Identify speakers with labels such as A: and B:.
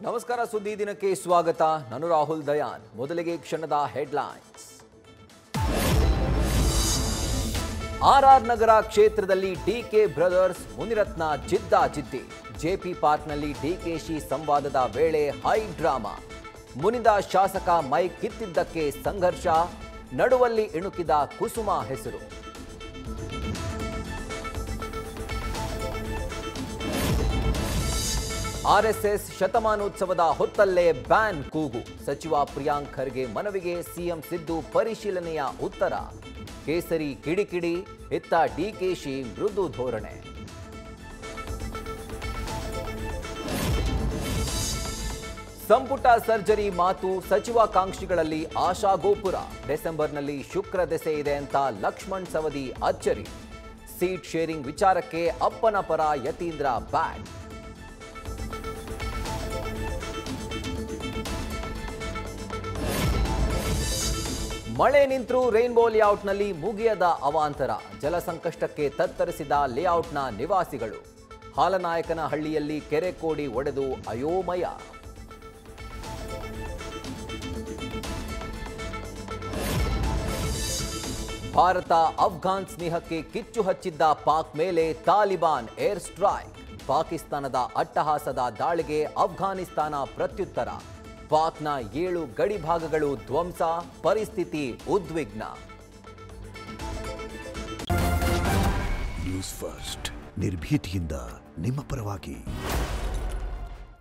A: ನಮಸ್ಕಾರ ಸುದ್ದಿ ದಿನಕ್ಕೆ ಸ್ವಾಗತ. ನಾನು ರಾಹುಲ್ ದಯಾನ್. ಮೊದಲಿಗೆ ಕ್ಷಣದ ಹೆಡ್ಲೈನ್ಸ್. ಆರ್ಆರ್ ನಗರ ಕ್ಷೇತ್ರದಲ್ಲಿ ಡಿಕೆ ಬ್ರದರ್ಸ್ ಮುನಿರತ್ನ ಜಿದ್ದಾಜಿದ್ದಿ. ಜೆಪಿ ಪಾರ್ಕ್ನಲ್ಲಿ ಡಿಕೆಶಿ ಸಂವಾದದ ವೇಳೆ ಹೈ ಡ್ರಾಮಾ. ಮುನಿದ ಶಾಸಕ ಮೈಕ್ ಕಿತ್ತಿದ್ದಕ್ಕೆ ಸಂಘರ್ಷ. ನಡುವಲ್ಲಿ ಇಣುಕಿದ ಕುಸುಮ ಹೆಸರು. ಆರ್ಎಸ್ಎಸ್ ಶತಮಾನೋತ್ಸವದ ಹೊತ್ತಲ್ಲೇ ಬ್ಯಾನ್ ಕೂಗು. ಸಚಿವ ಪ್ರಿಯಾಂಕ್ ಖರ್ಗೆ ಮನವಿಗೆ ಸಿಎಂ ಸಿದ್ದು ಪರಿಶೀಲನೆಯ ಉತ್ತರ. ಕೇಸರಿ ಕಿಡಿಕಿಡಿ, ಇತ್ತ ಡಿಕೆಶಿ ಮೃದು ಧೋರಣೆ. ಸಂಪುಟ ಸರ್ಜರಿ ಮಾತು. ಸಚಿವಾಕಾಂಕ್ಷಿಗಳಲ್ಲಿ ಆಶಾಗೋಪುರ. ಡಿಸೆಂಬರ್ನಲ್ಲಿ ಶುಕ್ರ ದೆಸೆ ಇದೆ ಅಂತ ಲಕ್ಷ್ಮಣ್ ಸವದಿ ಅಚ್ಚರಿ. ಸೀಟ್ ಶೇರಿಂಗ್ ವಿಚಾರಕ್ಕೆ ಅಪ್ಪನ ಪರ ಯತೀಂದ್ರ ಬ್ಯಾಟ್. ಮಳೆ ನಿಂತರೂ ರೈನ್ಬೋ ಲೇಔಟ್ನಲ್ಲಿ ಮುಗಿಯದ ಅವಾಂತರ. ಜಲಸಂಕಷ್ಟಕ್ಕೆ ತತ್ತರಿಸಿದ ಲೇಔಟ್ನ ನಿವಾಸಿಗಳು. ಹಾಲನಾಯಕನಹಳ್ಳಿಯಲ್ಲಿ ಕೆರೆ ಕೋಡಿ ಒಡೆದು ಅಯೋಮಯ. ಭಾರತ ಅಫ್ಘಾನ್ ಸ್ನೇಹಕ್ಕೆ ಕಿಚ್ಚು ಹಚ್ಚಿದ್ದ ಪಾಕ್ ಮೇಲೆ ತಾಲಿಬಾನ್ ಏರ್ ಸ್ಟ್ರೈಕ್. ಪಾಕಿಸ್ತಾನದ ಅಟ್ಟಹಾಸದ ದಾಳಿಗೆ ಅಫ್ಘಾನಿಸ್ತಾನ ಪ್ರತ್ಯುತ್ತರ. ಪಾಕ್ನ 7 ಗಡಿ ಭಾಗಗಳು ಧ್ವಂಸ. ಪರಿಸ್ಥಿತಿ ಉದ್ವಿಗ್ನ.
B: ನ್ಯೂಸ್ ಫಸ್ಟ್, ನಿರ್ಭೀತಿಯಿಂದ ನಿಮ್ಮ ಪರವಾಗಿ.